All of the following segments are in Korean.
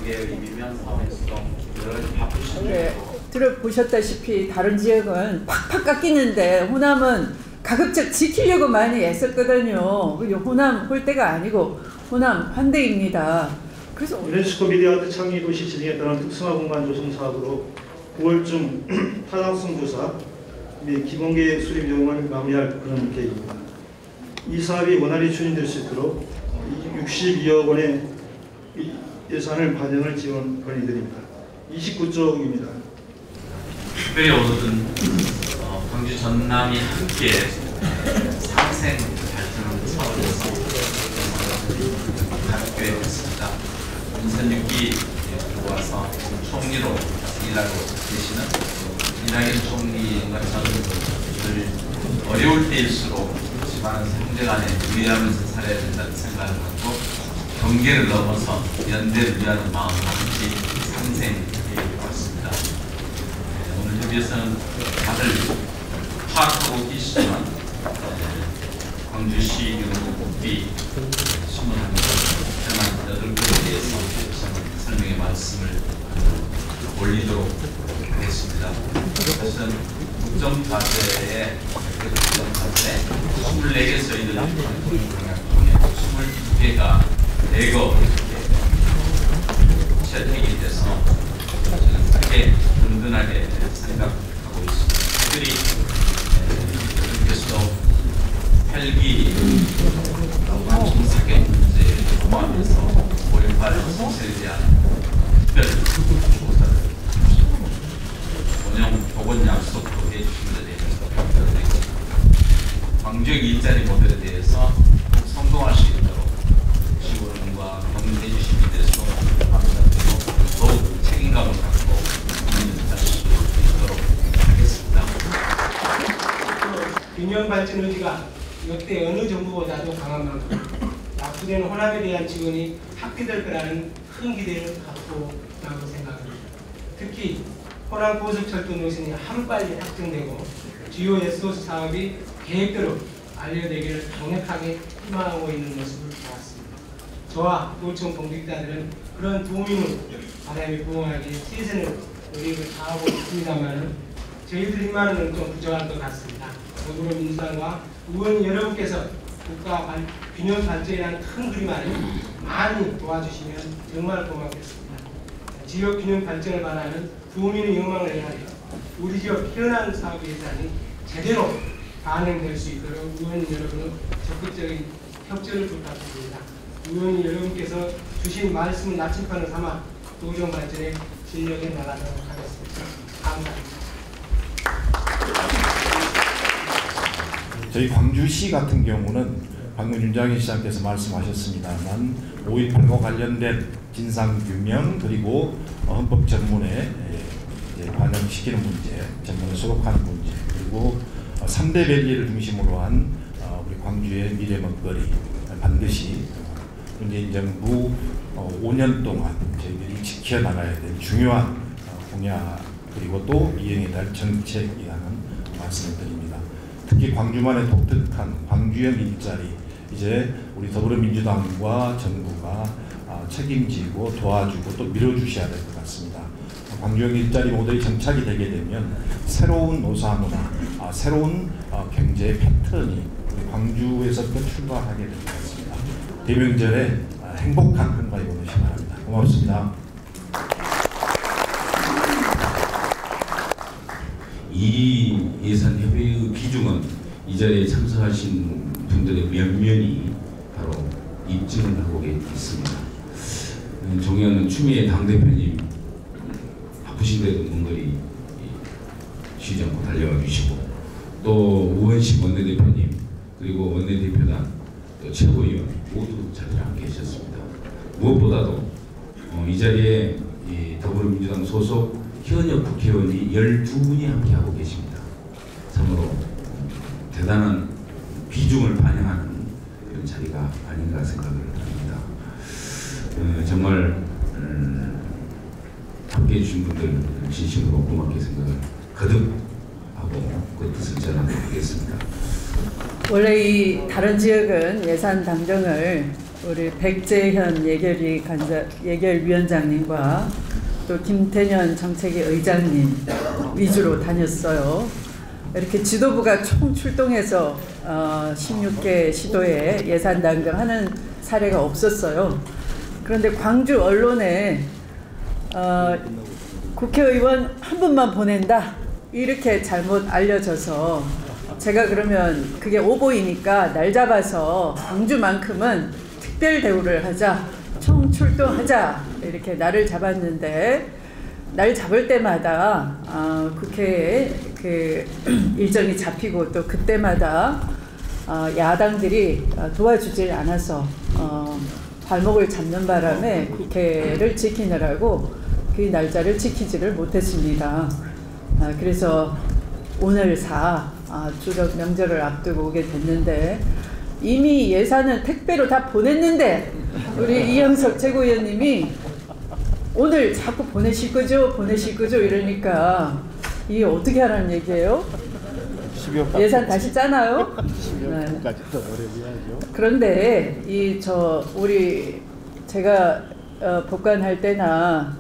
지역의 의미면 사회성 여러 바쁘신데 네, 들어보셨다시피 다른 지역은 팍팍 깎이는데 호남은 가급적 지키려고 많이 애썼거든요. 호남 홀대가 아니고 호남 환대입니다. 그래서 유네스코 미디어아트 창의 도시 진행에 따른 특성화 공간 조성 사업으로 9월쯤 타당성 조사 및 기본계획 수립 요금을 마무리할 그런 계획입니다. 이 사업이 원활히 추진될 수 있도록 62억 원의 예산을 반영을 지원 건의드립니다. 29쪽입니다. 특별히 오늘은 광주 전남이 함께 상생 발전하는 차원에서 발표했습니다. 인선 6기 들어와서 총리로 일하고 계시는 이낙연 총리가 저는 어려울 때일수록 집안에서 형제간에 위하면서 살아야 된다는 생각을 갖고 경계를 넘어서 연대를 위하는 마음으로 함께 상생해 왔습니다. 오늘 협의에서는 다들 파악하고 계시지만 광주시 유흥국비 28곳에 대해서 설명의 말씀을 올리도록 하겠습니다. 사실은 국정과제에 24개 저희들 중에 22개가 대거 채택이 돼서 저는 크게 든든하게 생각하고 있습니다. 특별히 여러분께서도 헬기 사격 문제를 포함해서 5.18 성세에 대한 특별 조사를 원형 복원 약속도 해주신 데 대해서 감사드리고 광주역 일자리 모델에 대해서 성공할 수 있도록 지원과 격려해 주신 데 대해서 감사드리고 더욱 책임감을 갖고 할 수 있도록 하겠습니다. 균형 발전 의지가 역대 어느 정부보다도 강한 만큼 약속되는 혼합에 대한 지원이 확대될 거라는 큰 기대를 갖고 있다고 생각합니다. 특히 호남 고속철도 노선이 하루빨리 확정되고 주요 예수도시 사업이 계획대로 완료되기를 강력하게 희망하고 있는 모습을 보았습니다. 저와 도청 공직자들은 그런 도민의 바람에 부응하기 최선의 노력을 다하고 있습니다만 저희들 힘만은 좀 부족할 것 같습니다. 더불어민주당과 의원 여러분께서 국가 균형 발전이라는 큰 그림 안에 많이 도와주시면 정말 고맙겠습니다. 지역 균형 발전을 바라는 도민의 영망을 위하여 우리 지역 현안 사업 예산이 제대로 반영될 수 있도록 의원 여러분의 적극적인 협조를 부탁드립니다. 의원 여러분께서 주신 말씀을 나침반을 삼아 도정 발전에 진력해 나가도록 하겠습니다. 감사합니다. 저희 광주시 같은 경우는 방금 윤장현 시장께서 말씀하셨습니다만 5.18과 관련된 진상규명 그리고 헌법 전문에 반영시키는 문제, 전문에 수록하는 문제 그리고 3대 밸리를 중심으로 한 우리 광주의 미래 먹거리 반드시 문재인 정부 5년 동안 저희들이 지켜나가야 될 중요한 공약 그리고 또 이행해야 할 정책이라는 말씀을 드립니다. 특히 광주만의 독특한 광주형 일자리 이제 우리 더불어민주당과 정부가 책임지고 도와주고 또 밀어주셔야 될 것 같습니다. 광주형 일자리 모델이 정착이 되게 되면 새로운 노사문화, 새로운 경제 패턴이 우리 광주에서부터 출발하게 될 것 같습니다. 대명절에 행복한 한가위 보내시기 바랍니다. 고맙습니다. 이 예산 협의의 기준은 이 자리에 참석하신 분들의 면면이 바로 입증을 하고 있습니다. 존경하는 추미애 당대표님 바쁘신데도 먼 거리 쉬지 않고 달려와 주시고 또 우원식 원내대표님 그리고 원내대표단 또 최고위원 모두 자리에 안 계셨습니다. 무엇보다도 이 자리에 더불어민주당 소속 현역 국회의원이 12분이 함께하고 계십니다. 참으로 대단한 비중을 반영하는 그런 자리가 아닌가 생각을 합니다. 정말 함께해 주신 분들 진심으로 고맙게 생각을 거듭하고 그 뜻을 전하도록 하겠습니다. 원래 이 다른 지역은 예산 담정을 우리 백재현 예결위원장님과 또 김태년 정책위 의장님 위주로 다녔어요. 이렇게 지도부가 총 출동해서 16개 시도에 예산 단정하는 사례가 없었어요. 그런데 광주 언론에 국회의원 한 분만 보낸다 이렇게 잘못 알려져서 제가 그러면 그게 오보이니까 날 잡아서 광주만큼은 특별 대우를 하자, 총 출동하자 이렇게 날을 잡았는데 날 잡을 때마다 국회에 그 일정이 잡히고 또 그때마다 야당들이 도와주질 않아서 발목을 잡는 바람에 국회를 지키느라고 그 날짜를 지키지를 못했습니다. 그래서 오늘 추석 명절을 앞두고 오게 됐는데 이미 예산은 택배로 다 보냈는데 우리 이형석 최고위원님이 오늘 자꾸 보내실 거죠 이러니까 이게 어떻게 하라는 얘기예요? 예산 다시 짜나요? 네. 그런데 제가 복관할 때나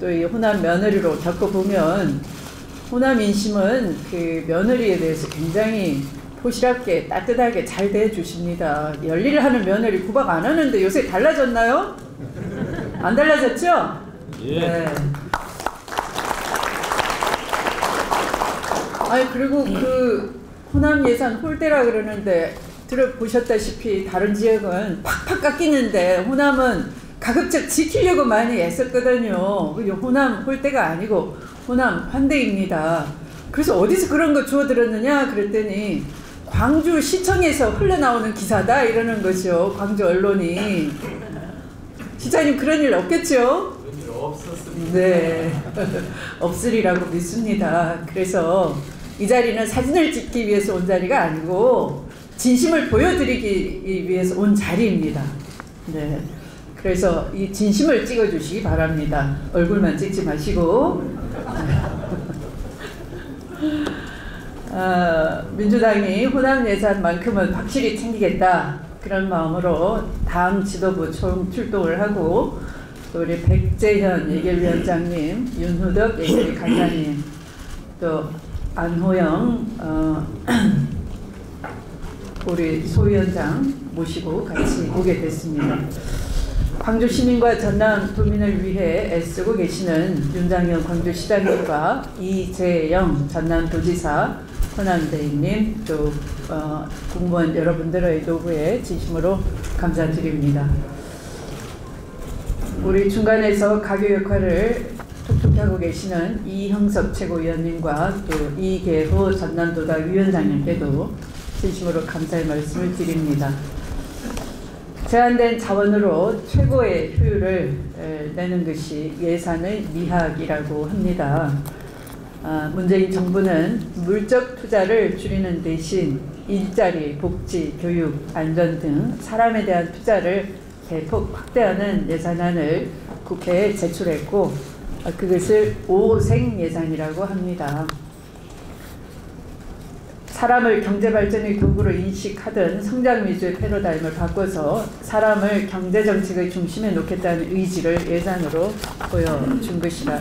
또 이 호남 며느리로 겪어보면 호남 인심은 그 며느리에 대해서 굉장히 포시랍게 따뜻하게 잘 대해주십니다. 열일을 하는 며느리 구박 안 하는데 요새 달라졌나요? 안 달라졌죠? 예. 네. 그리고 그 호남 예산 홀대라 그러는데 들어보셨다시피 다른 지역은 팍팍 깎이는데 호남은 가급적 지키려고 많이 애썼거든요. 호남 홀대가 아니고 호남 환대입니다. 그래서 어디서 그런 거 주워들었느냐 그랬더니 광주시청에서 흘러나오는 기사다 이러는 거죠. 광주 언론이. 시장님 그런 일 없겠죠? 그런 일 없었습니다. 네. 없으리라고 믿습니다. 그래서 이 자리는 사진을 찍기 위해서 온 자리가 아니고 진심을 보여드리기 위해서 온 자리입니다. 네. 그래서 이 진심을 찍어주시기 바랍니다. 얼굴만 찍지 마시고. 민주당이 호남 예산만큼은 확실히 챙기겠다 그런 마음으로 당 지도부 총 출동을 하고 또 우리 백재현 예결위원장님, 윤후덕 예결위 간사님, 또 안호영 우리 소위원장 모시고 같이 오게 됐습니다. 광주 시민과 전남 도민을 위해 애쓰고 계시는 윤장현 광주시장님과 이재영 전남도지사, 호남대행님, 또 공무원 여러분들의 노고에 진심으로 감사드립니다. 우리 중간에서 가교 역할을 톡톡히 하고 계시는 이형석 최고위원님과 또 이계호 전남도당 위원장님께도 진심으로 감사의 말씀을 드립니다. 제한된 자원으로 최고의 효율을 내는 것이 예산의 미학이라고 합니다. 문재인 정부는 물적 투자를 줄이는 대신 일자리, 복지, 교육, 안전 등 사람에 대한 투자를 대폭 확대하는 예산안을 국회에 제출했고 그것을 오생 예산이라고 합니다. 사람을 경제발전의 도구로 인식하던 성장 위주의 패러다임을 바꿔서 사람을 경제정책의 중심에 놓겠다는 의지를 예산으로 보여준 것이라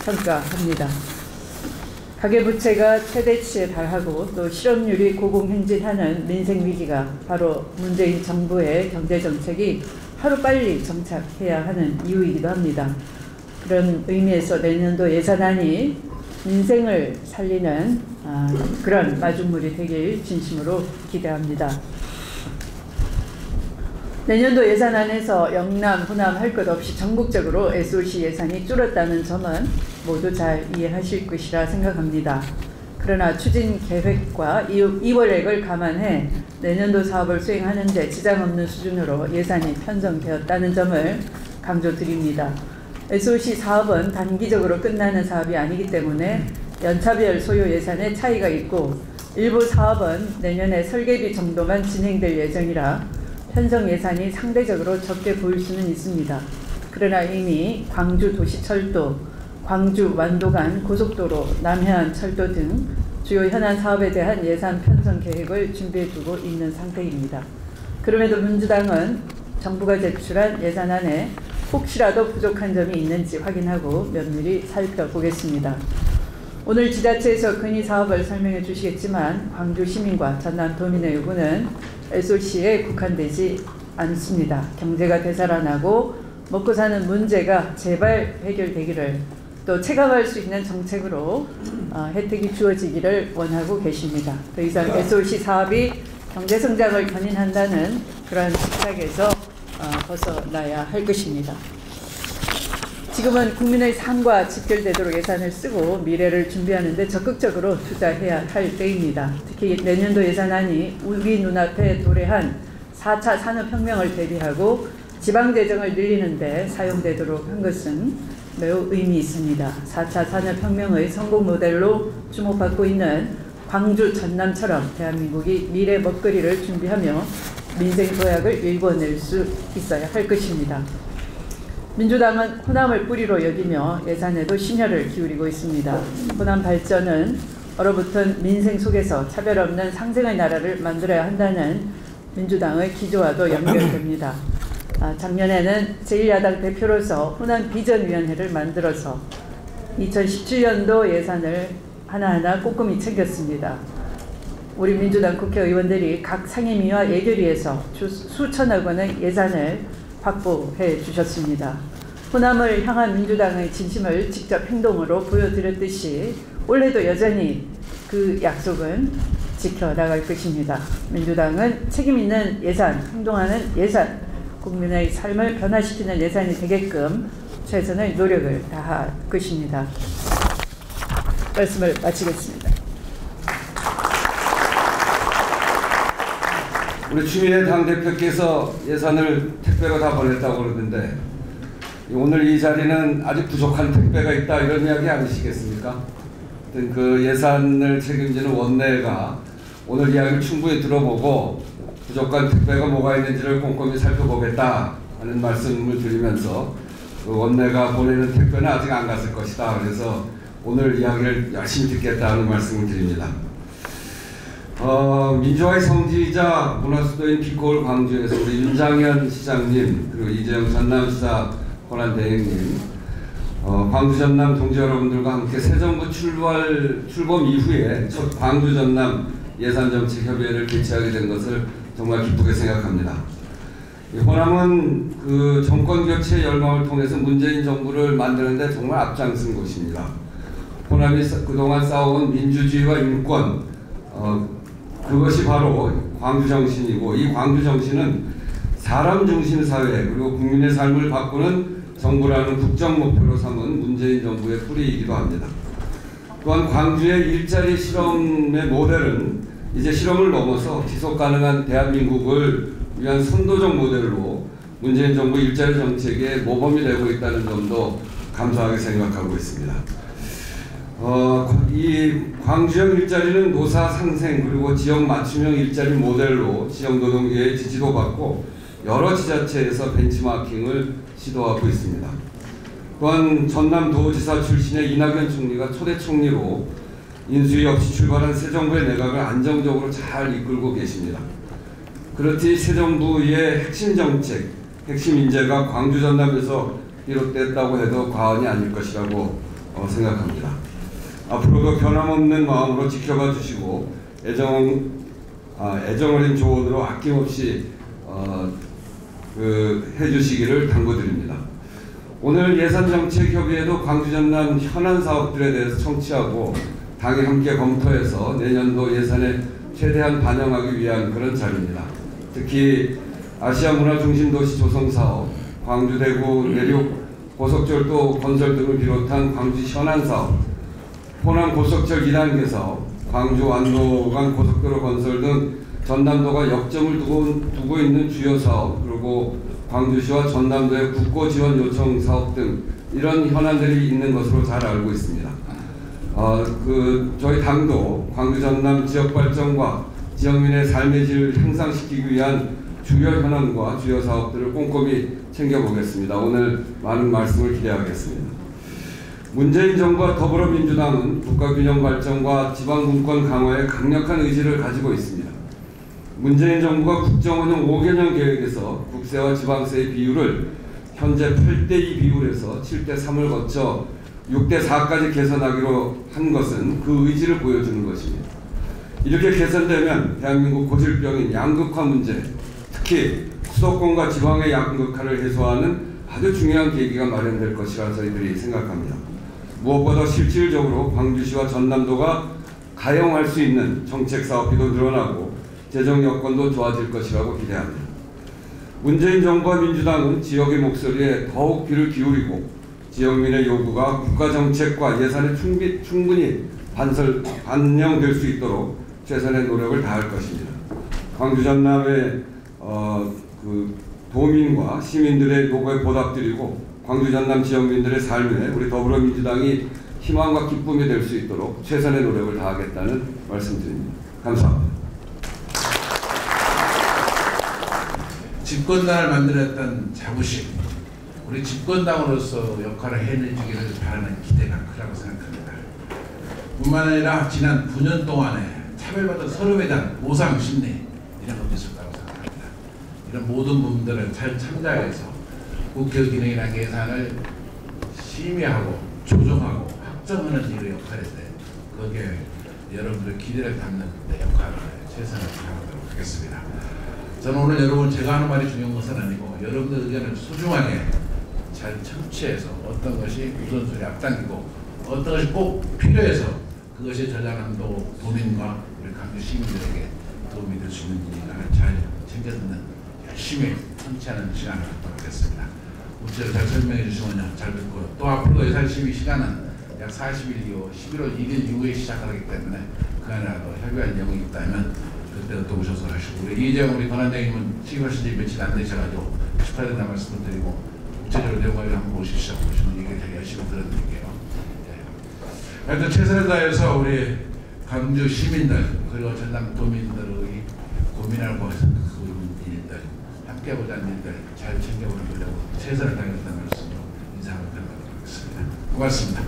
평가합니다. 가계부채가 최대치에 달하고 또 실업률이 고공행진하는 민생위기가 바로 문재인 정부의 경제정책이 하루빨리 정착해야 하는 이유이기도 합니다. 그런 의미에서 내년도 예산안이 민생을 살리는 그런 마중물이 되길 진심으로 기대합니다. 내년도 예산안에서 영남, 호남 할 것 없이 전국적으로 SOC 예산이 줄었다는 점은 모두 잘 이해하실 것이라 생각합니다. 그러나 추진 계획과 이월액을 감안해 내년도 사업을 수행하는 데 지장 없는 수준으로 예산이 편성되었다는 점을 강조드립니다. SOC 사업은 단기적으로 끝나는 사업이 아니기 때문에 연차별 소요 예산에 차이가 있고 일부 사업은 내년에 설계비 정도만 진행될 예정이라 편성 예산이 상대적으로 적게 보일 수는 있습니다. 그러나 이미 광주 도시철도, 광주 완도간 고속도로, 남해안 철도 등 주요 현안 사업에 대한 예산 편성 계획을 준비해 두고 있는 상태입니다. 그럼에도 민주당은 정부가 제출한 예산안에 혹시라도 부족한 점이 있는지 확인하고 면밀히 살펴보겠습니다. 오늘 지자체에서 건의 사업을 설명해 주시겠지만 광주 시민과 전남 도민의 요구는 SOC에 국한되지 않습니다. 경제가 되살아나고 먹고 사는 문제가 제발 해결되기를, 또 체감할 수 있는 정책으로 혜택이 주어지기를 원하고 계십니다. 더 이상 SOC 사업이 경제성장을 견인한다는 그러한 집착에서 벗어나야 할 것입니다. 지금은 국민의 삶과 직결되도록 예산을 쓰고 미래를 준비하는 데 적극적으로 투자해야 할 때입니다. 특히 내년도 예산안이 우리 눈앞에 도래한 4차 산업혁명을 대비하고 지방재정을 늘리는 데 사용되도록 한 것은 매우 의미 있습니다. 4차 산업혁명의 성공 모델로 주목받고 있는 광주, 전남처럼 대한민국이 미래 먹거리를 준비하며 민생 도약을 일궈낼 수 있어야 할 것입니다. 민주당은 호남을 뿌리로 여기며 예산에도 심혈을 기울이고 있습니다. 호남 발전은 얼어붙은 민생 속에서 차별 없는 상생의 나라를 만들어야 한다는 민주당의 기조와도 연결됩니다. 작년에는 제1야당 대표로서 호남 비전위원회를 만들어서 2017년도 예산을 하나하나 꼼꼼히 챙겼습니다. 우리 민주당 국회의원들이 각 상임위와 예결위에서 수천억 원의 예산을 확보해 주셨습니다. 호남을 향한 민주당의 진심을 직접 행동으로 보여드렸듯이 올해도 여전히 그 약속은 지켜나갈 것입니다. 민주당은 책임있는 예산, 행동하는 예산, 국민의 삶을 변화시키는 예산이 되게끔 최선의 노력을 다할 것입니다. 말씀을 마치겠습니다. 우리 추미애 당대표께서 예산을 택배로 다 보냈다고 그러는데 오늘 이 자리는 아직 부족한 택배가 있다 이런 이야기 아니시겠습니까? 그 예산을 책임지는 원내가 오늘 이야기를 충분히 들어보고 부족한 택배가 뭐가 있는지를 꼼꼼히 살펴보겠다 하는 말씀을 드리면서 그 원내가 보내는 택배는 아직 안 갔을 것이다. 그래서 오늘 이야기를 열심히 듣겠다는 말씀을 드립니다. 민주화의 성지이자 문화수도인 빛고울 광주에서 우리 윤장현 시장님 그리고 이재영 전남시사 권한대행님 광주 전남 동지 여러분들과 함께 새 정부 출범 이후에 첫 광주 전남 예산정책협의회를 개최하게 된 것을 정말 기쁘게 생각합니다. 호남은 그 정권교체 열망을 통해서 문재인 정부를 만드는데 정말 앞장선 곳입니다. 호남이 그동안 쌓아온 민주주의와 인권 그것이 바로 광주정신이고 이 광주정신은 사람 중심 사회 그리고 국민의 삶을 바꾸는 정부라는 국정 목표로 삼은 문재인 정부의 뿌리이기도 합니다. 또한 광주의 일자리 실험의 모델은 이제 실험을 넘어서 지속 가능한 대한민국을 위한 선도적 모델로 문재인 정부 일자리 정책의 모범이 되고 있다는 점도 감사하게 생각하고 있습니다. 이 광주형 일자리는 노사 상생 그리고 지역 맞춤형 일자리 모델로 지역노동계의 지지도 받고 여러 지자체에서 벤치마킹을 시도하고 있습니다. 또한 전남도지사 출신의 이낙연 총리가 초대 총리로 인수위 없이 출발한 새 정부의 내각을 안정적으로 잘 이끌고 계십니다. 그렇듯 새 정부의 핵심 정책, 핵심 인재가 광주 전남에서 비롯됐다고 해도 과언이 아닐 것이라고 생각합니다. 앞으로도 변함없는 마음으로 지켜봐 주시고 애정 어린 조언으로 아낌없이 해주시기를 당부드립니다. 오늘 예산정책협의회도 광주 전남 현안 사업들에 대해서 청취하고 당이 함께 검토해서 내년도 예산에 최대한 반영하기 위한 그런 자리입니다. 특히 아시아 문화중심도시 조성사업, 광주 대구 내륙 고속철도 건설 등을 비롯한 광주 현안 사업, 호남 고속철 2단계 사업, 광주 안도간 고속도로 건설 등 전남도가 역점을 두고 있는 주요 사업, 그리고 광주시와 전남도의 국고 지원 요청 사업 등 이런 현안들이 있는 것으로 잘 알고 있습니다. 저희 당도 광주 전남 지역 발전과 지역민의 삶의 질을 향상시키기 위한 주요 현안과 주요 사업들을 꼼꼼히 챙겨보겠습니다. 오늘 많은 말씀을 기대하겠습니다. 문재인 정부와 더불어민주당은 국가균형 발전과 지방분권 강화에 강력한 의지를 가지고 있습니다. 문재인 정부가 국정운영 5개년 계획에서 국세와 지방세의 비율을 현재 8대2 비율에서 7대3을 거쳐 6대4까지 개선하기로 한 것은 그 의지를 보여주는 것입니다. 이렇게 개선되면 대한민국 고질병인 양극화 문제, 특히 수도권과 지방의 양극화를 해소하는 아주 중요한 계기가 마련될 것이라 저희들이 생각합니다. 무엇보다 실질적으로 광주시와 전남도가 가용할 수 있는 정책 사업비도 늘어나고 재정 여건도 좋아질 것이라고 기대합니다. 문재인 정부와 민주당은 지역의 목소리에 더욱 귀를 기울이고 지역민의 요구가 국가정책과 예산에 충분히 반영될 수 있도록 최선의 노력을 다할 것입니다. 광주 전남의 도민과 시민들의 요구에 보답드리고 광주 전남 지역민들의 삶에 우리 더불어민주당이 희망과 기쁨이 될 수 있도록 최선의 노력을 다하겠다는 말씀드립니다. 감사합니다. 집권당을 만들었던 자부심, 우리 집권당으로서 역할을 해내주기를 바라는 기대가 크다고 생각합니다. 뿐만 아니라 지난 9년 동안에 차별받은 서름에 대한 보상 심리 이런 것도 있었다고 생각합니다. 이런 모든 부분들을 잘 참작해서 국회 기능이나 예산을 심의하고 조정하고 확정하는 일의 역할인데 거기에 여러분들의 기대를 담는 데 역할을 최선을 다하도록 하겠습니다. 저는 오늘 여러분 제가 하는 말이 중요한 것은 아니고 여러분들 의견을 소중하게 잘 청취해서 어떤 것이 우선순위 앞당기고 어떤 것이 꼭 필요해서 그것이 저장함도 도민과 우리 광주 시민들에게 도움이 될 수 있는 일인가를 잘 챙겨 듣는 열심히 청취하는 시간을 갖도록 하겠습니다. 문제를 잘 설명해 주시면 잘 듣고요. 또 앞으로 예산심의 시간은 약 40일 이후 11월 1일 이후에 시작하기 때문에 그 안에라도 협의할 내용이 있다면 그때 또 오셔서 하시고 우리 이재용 우리 권한대행님은 취임하신 지 며칠 안 되셔가지고 축하드린다는 말씀을 드리고 구체적으로 내용을 한번 보시면 얘기를 되게 열심히 들어드릴게요. 하여튼 최선을 다해서 우리 광주 시민들 그리고 전남 도민들의 고민하고 그 일들 함께 보자는 일들 잘 챙겨보는 거라고 최선을 다하겠다는 말씀으로 인사하도록 하겠습니다. 고맙습니다.